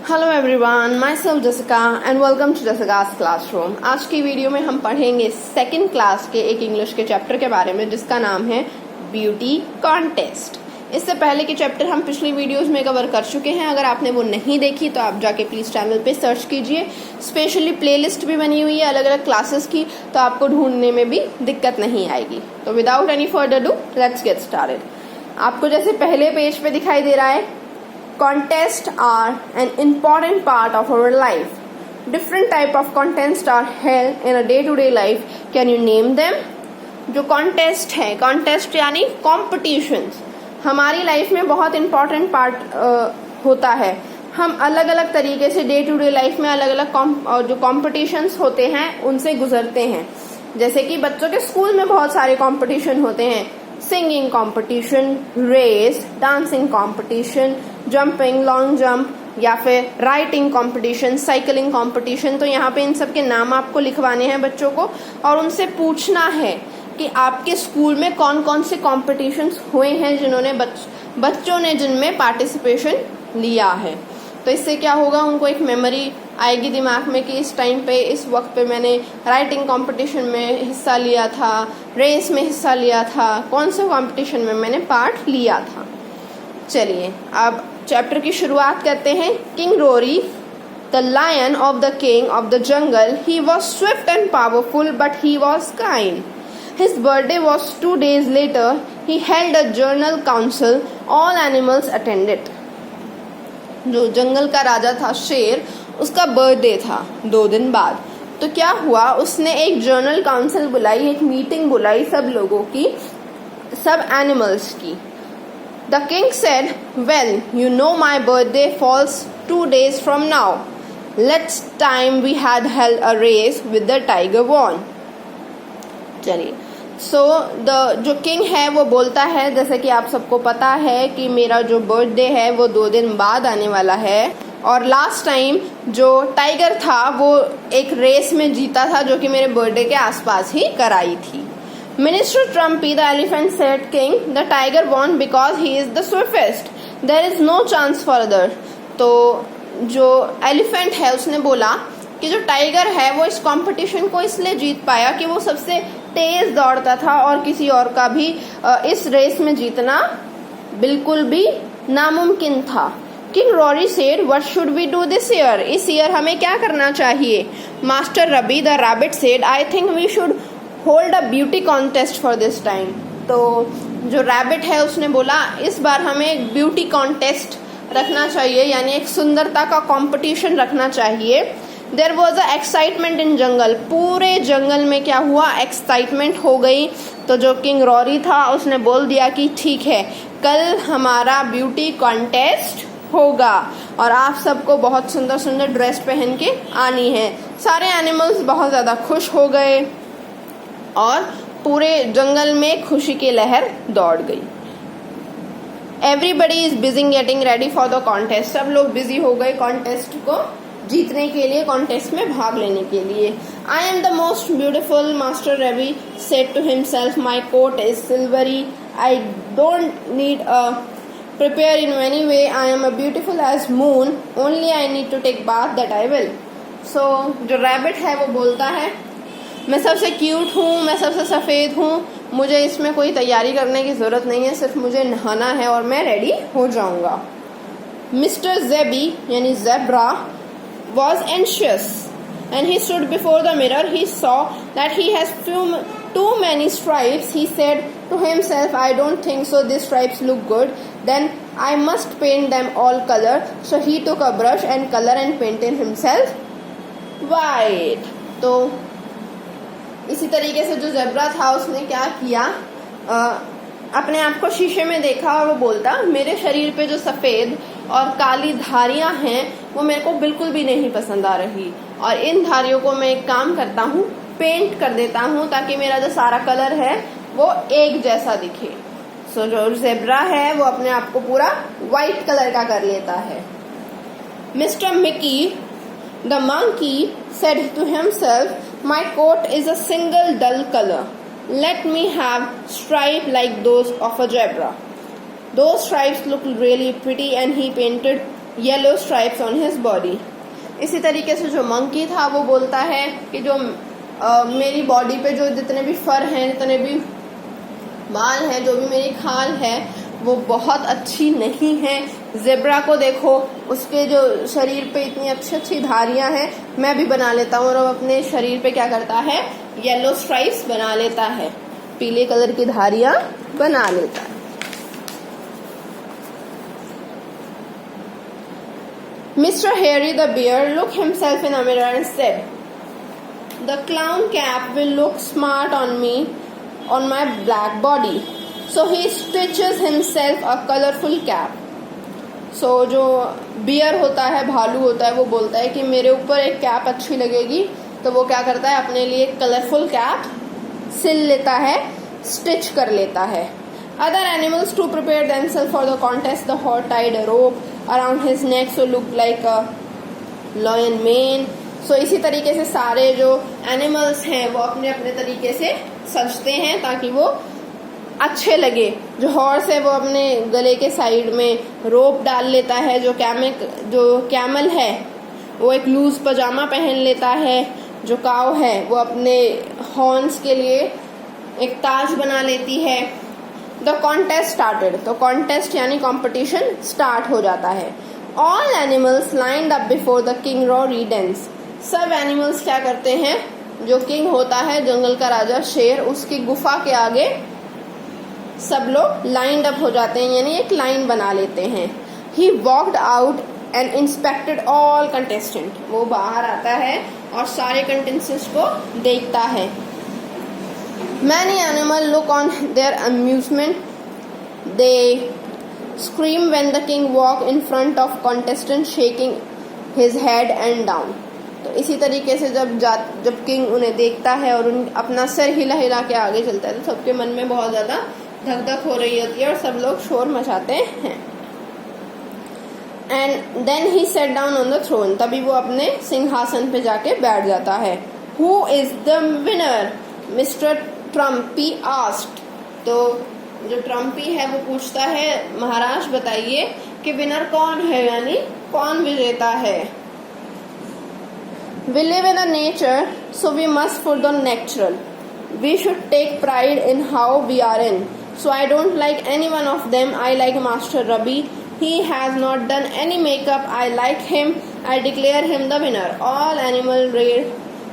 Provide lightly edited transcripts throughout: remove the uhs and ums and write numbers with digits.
Hello everyone, my self Jessica and welcome to Jessica's classroom. आज की video में हम पढ़ेंगे सेकंड क्लास के एक इंग्लिश के चैप्टर के बारे में जिसका नाम है ब्यूटी कॉन्टेस्ट। इससे पहले के चैप्टर हम पिछली वीडियोस में कवर कर चुके हैं। अगर आपने वो नहीं देखी तो आप जाके प्लीज चैनल पे सर्च कीजिए। स्पेशली प्लेलिस्ट भी बनी हुई है अलग अलग क्लासेस की, तो आपको ढूंढने में भी दिक्कत नहीं आएगी। तो without any further do let's get started. आपको जैसे पहले पेज पे दिखाई दे रहा है, contests are an important part of our life. Different type of contests are held in a day-to-day life. Can you name them? जो contest है, contest यानी competitions, हमारी लाइफ में बहुत important part होता है। हम अलग अलग तरीके से डे टू डे लाइफ में अलग अलग जो कॉम्पिटिशन्स होते हैं उनसे गुजरते हैं। जैसे कि बच्चों के स्कूल में बहुत सारे कॉम्पिटिशन होते हैं, singing competition, race, dancing competition, jumping, long jump, या फिर राइटिंग कॉम्पिटिशन, साइकिलिंग कॉम्पिटिशन। तो यहाँ पे इन सब के नाम आपको लिखवाने हैं बच्चों को और उनसे पूछना है कि आपके स्कूल में कौन कौन से कॉम्पिटिशन्स हुए हैं जिन्होंने बच्चों ने जिनमें पार्टिसिपेशन लिया है। तो इससे क्या होगा, उनको एक मेमोरी आएगी दिमाग में कि इस टाइम पे इस वक्त पे मैंने राइटिंग कंपटीशन में हिस्सा लिया था, रेस में हिस्सा लिया था, कौन से कंपटीशन में मैंने पार्ट लिया था। चलिए अब चैप्टर की शुरुआत करते हैं। King Rory, the lion of the king of the jungle, he was swift and powerful but he was kind. His birthday was 2 days later. He held a journal council. All animals attended. जो जंगल का राजा था शेर, उसका birthday था 2 दिन बाद। तो क्या हुआ, उसने एक जर्नल काउंसिल बुलाई, एक मीटिंग बुलाई सब लोगों की, सब एनिमल्स की। The king said, well you know my birthday falls 2 days from now. Let's time we had held a race with the tiger won. चलिए, जो किंग है वो बोलता है, जैसे कि आप सबको पता है कि मेरा जो बर्थडे है वो 2 दिन बाद आने वाला है और लास्ट टाइम जो टाइगर था वो एक रेस में जीता था जो कि मेरे बर्थडे के आसपास ही कराई थी। Minister Trumpy the elephant said, king the tiger won because he is the swiftest, there is no chance for other. तो जो एलिफेंट है उसने बोला कि जो टाइगर है वो इस कंपटीशन को इसलिए जीत पाया कि वो सबसे तेज दौड़ता था और किसी और का भी इस रेस में जीतना बिल्कुल भी नामुमकिन था। King Rory said, what should we do this year? इस ईयर हमें क्या करना चाहिए? Master Rabby the rabbit said, I think we should hold a beauty contest for this time. तो जो रैबिट है उसने बोला इस बार हमें एक ब्यूटी कॉन्टेस्ट रखना चाहिए, यानी एक सुंदरता का कॉम्पिटिशन रखना चाहिए। There was a excitement in jungle, पूरे जंगल में क्या हुआ, एक्साइटमेंट हो गई। तो जो किंग रोरी था उसने बोल दिया कि ठीक है, कल हमारा ब्यूटी कॉन्टेस्ट होगा और आप सबको बहुत सुंदर सुंदर ड्रेस पहन के आनी है। सारे एनिमल्स बहुत ज़्यादा खुश हो गए और पूरे जंगल में खुशी की लहर दौड़ गई। Everybody is busy getting ready for the contest, सब लोग बिजी हो गए कॉन्टेस्ट को जीतने के लिए, कॉन्टेस्ट में भाग लेने के लिए। I am the most beautiful, master Ravi said to himself, my coat is silvery, I don't need a prepare in any way, I am a beautiful as moon, only I need to take bath that I will. So जो rabbit है वो बोलता है, मैं सबसे cute हूँ, मैं सबसे सफ़ेद हूँ, मुझे इसमें कोई तैयारी करने की ज़रूरत नहीं है, सिर्फ मुझे नहाना है और मैं रेडी हो जाऊँगा। मिस्टर जेबी यानी zebra was anxious and he stood before the mirror. He saw that he has too many stripes. He said to himself, I don't think so, these stripes look good, then I must paint them all color. So he took a brush and color and painted himself white. तो इसी तरीके से जो zebra था उसने क्या किया, अपने आप को शीशे में देखा और वो बोलता, मेरे शरीर पे जो सफ़ेद और काली धारियां हैं वो मेरे को बिल्कुल भी नहीं पसंद आ रही और इन धारियों को मैं एक काम करता हूँ, पेंट कर देता हूँ ताकि मेरा जो सारा कलर है वो एक जैसा दिखे। सो जो जेब्रा है वो अपने आप को पूरा वाइट कलर का कर लेता है। Mister Mickey the monkey said to himself, my coat is a single dull colour, let me have stripe like those of a zebra. Those stripes looked really pretty and he painted yellow stripes on his body. इसी तरीके से जो monkey था वो बोलता है कि जो मेरी बॉडी पे जो जितने भी फर हैं, जितने भी बाल हैं, जो भी मेरी खाल है वो बहुत अच्छी नहीं है। ज़ेब्रा को देखो, उसके जो शरीर पे इतनी अच्छी अच्छी धारियां हैं, मैं भी बना लेता हूँ। और वो अपने शरीर पे क्या करता है, येलो स्ट्राइप्स बना लेता है, पीले कलर की धारियां बना लेता है। Mr. Hairy the Bear looked himself in a mirror and said, "The clown cap will look smart on me, on my black body." So he stitches himself a colorful cap. So जो beer होता है, भालू होता है, वो बोलता है कि मेरे ऊपर एक कैप अच्छी लगेगी, तो वो क्या करता है, अपने लिए एक कलरफुल कैप सिल लेता है, स्टिच कर लेता है। Other animals to prepare themselves for the contest, the horse tied a rope around his neck so looked like a lion mane. So इसी तरीके से सारे जो एनिमल्स हैं वो अपने अपने तरीके से सजते हैं ताकि वो अच्छे लगे। जो हॉर्स है वो अपने गले के साइड में रोप डाल लेता है। जो कैमल है वो एक लूज पजामा पहन लेता है। जो काव है वो अपने हॉर्न्स के लिए एक ताज बना लेती है। द कॉन्टेस्ट स्टार्टेड, तो कॉन्टेस्ट यानी कॉम्पिटिशन स्टार्ट हो जाता है। All animals lined up before the king Rory dense, सब एनिमल्स क्या करते हैं, जो किंग होता है जंगल का राजा शेर, उसकी गुफा के आगे सब लोग लाइंड अप हो जाते हैं, यानी एक लाइन बना लेते हैं। He walked out and inspected all contestant, वो बाहर आता है और सारे कंटेस्टेंट्स को देखता है। Many animals look on their amusement. They scream when the king walk in front of contestant, shaking his head and down. तो इसी तरीके से जब किंग उन्हें देखता है और अपना सर हिला हिला के आगे चलता है, तो सबके मन में बहुत ज़्यादा धक धक हो रही होती है और सब लोग शोर मचाते हैं। And then he sat down on the throne, तभी वो अपने सिंहासन पे जाके बैठ जाता है। Who is the winner? Mr. Trumpy asked, तो जो ट्रम्पी है वो पूछता है, महाराज बताइए कि विनर कौन है, यानी कौन विजेता है। We live in a nature, so we must for the natural. We should take pride in how we are in. So I don't like any one of them. I like Master Rabi. He has not done any makeup. I like him. I declare him the winner. All animals reared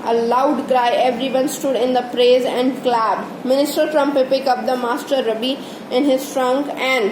a loud cry. Everyone stood in the praise and clapped. Minister Trump picked up the Master Rabi in his trunk and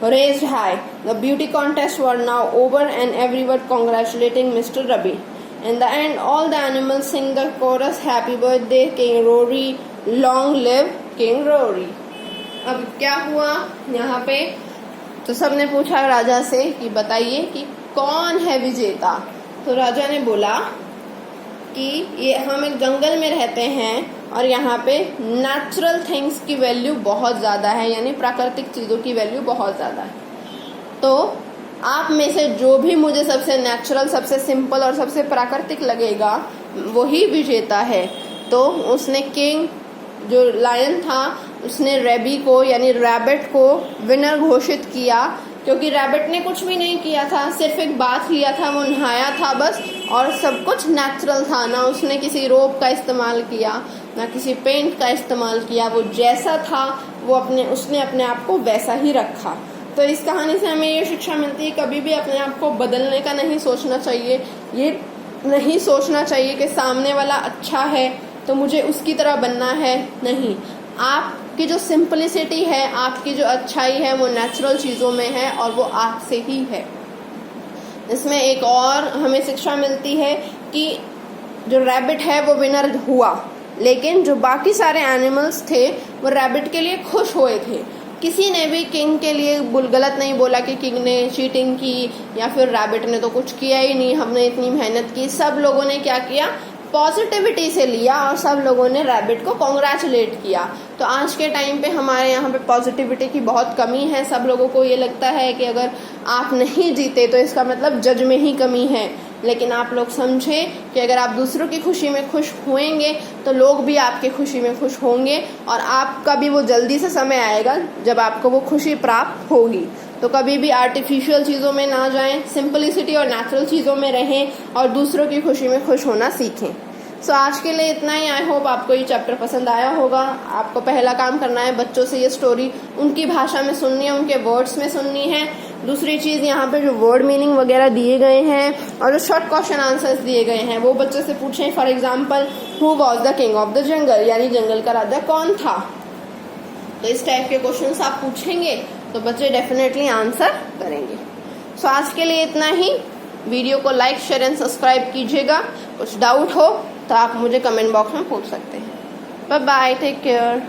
raised high. The beauty contests were now over and everyone congratulating Mr. Rabi. In the end, all the animals sing the chorus, "Happy birthday, King Rory! Long live King Rory!" अब क्या हुआ यहाँ पे, तो सबने पूछा राजा से कि बताइए कि कौन है विजेता। तो राजा ने बोला कि ये हम एक जंगल में रहते हैं और यहाँ पे नेचुरल थिंग्स की वैल्यू बहुत ज़्यादा है, यानी प्राकृतिक चीज़ों की वैल्यू बहुत ज़्यादा है। तो आप में से जो भी मुझे सबसे नेचुरल, सबसे सिंपल और सबसे प्राकृतिक लगेगा वही विजेता है। तो उसने किंग जो लायन था उसने रेबी को यानी रैबिट को विनर घोषित किया, क्योंकि रैबिट ने कुछ भी नहीं किया था, सिर्फ एक बाथ लिया था, वो नहाया था बस, और सब कुछ नेचुरल था। ना उसने किसी रोप का इस्तेमाल किया, ना किसी पेंट का इस्तेमाल किया, वो जैसा था वो उसने अपने आप को वैसा ही रखा। तो इस कहानी से हमें ये शिक्षा मिलती है, कभी भी अपने आप को बदलने का नहीं सोचना चाहिए। ये नहीं सोचना चाहिए कि सामने वाला अच्छा है तो मुझे उसकी तरह बनना है, नहीं। आपकी जो सिंपलिसिटी है, आपकी जो अच्छाई है, वो नेचुरल चीज़ों में है और वो आपसे ही है। इसमें एक और हमें शिक्षा मिलती है कि जो रैबिट है वो विनर हुआ, लेकिन जो बाकी सारे एनिमल्स थे वो रैबिट के लिए खुश हुए थे। किसी ने भी किंग के लिए गलत नहीं बोला कि किंग ने चीटिंग की या फिर रैबिट ने तो कुछ किया ही नहीं, हमने इतनी मेहनत की। सब लोगों ने क्या किया, पॉजिटिविटी से लिया और सब लोगों ने रैबिट को कॉन्ग्रेचुलेट किया। तो आज के टाइम पे हमारे यहाँ पे पॉजिटिविटी की बहुत कमी है। सब लोगों को ये लगता है कि अगर आप नहीं जीते तो इसका मतलब जज में ही कमी है, लेकिन आप लोग समझें कि अगर आप दूसरों की खुशी में खुश होंगे तो लोग भी आपकी खुशी में खुश होंगे और आपका भी वो जल्दी से समय आएगा जब आपको वो खुशी प्राप्त होगी। तो कभी भी आर्टिफिशियल चीज़ों में ना जाएं, सिंपलिसिटी और नेचुरल चीज़ों में रहें और दूसरों की खुशी में खुश होना सीखें। सो आज के लिए इतना ही। आई होप आपको ये चैप्टर पसंद आया होगा। आपको पहला काम करना है, बच्चों से ये स्टोरी उनकी भाषा में सुननी है, उनके वर्ड्स में सुननी है। दूसरी चीज़, यहाँ पे जो वर्ड मीनिंग वगैरह दिए गए हैं और जो शॉर्ट क्वेश्चन आंसर्स दिए गए हैं वो बच्चों से पूछें। For example, who was the king of the जंगल, यानी जंगल का राजा कौन था। तो इस टाइप के क्वेश्चंस आप पूछेंगे तो बच्चे डेफिनेटली आंसर करेंगे। सो आज के लिए इतना ही। वीडियो को लाइक, शेयर एंड सब्सक्राइब कीजिएगा। कुछ डाउट हो तो आप मुझे कमेंट बॉक्स में पूछ सकते हैं। Bye bye, take care.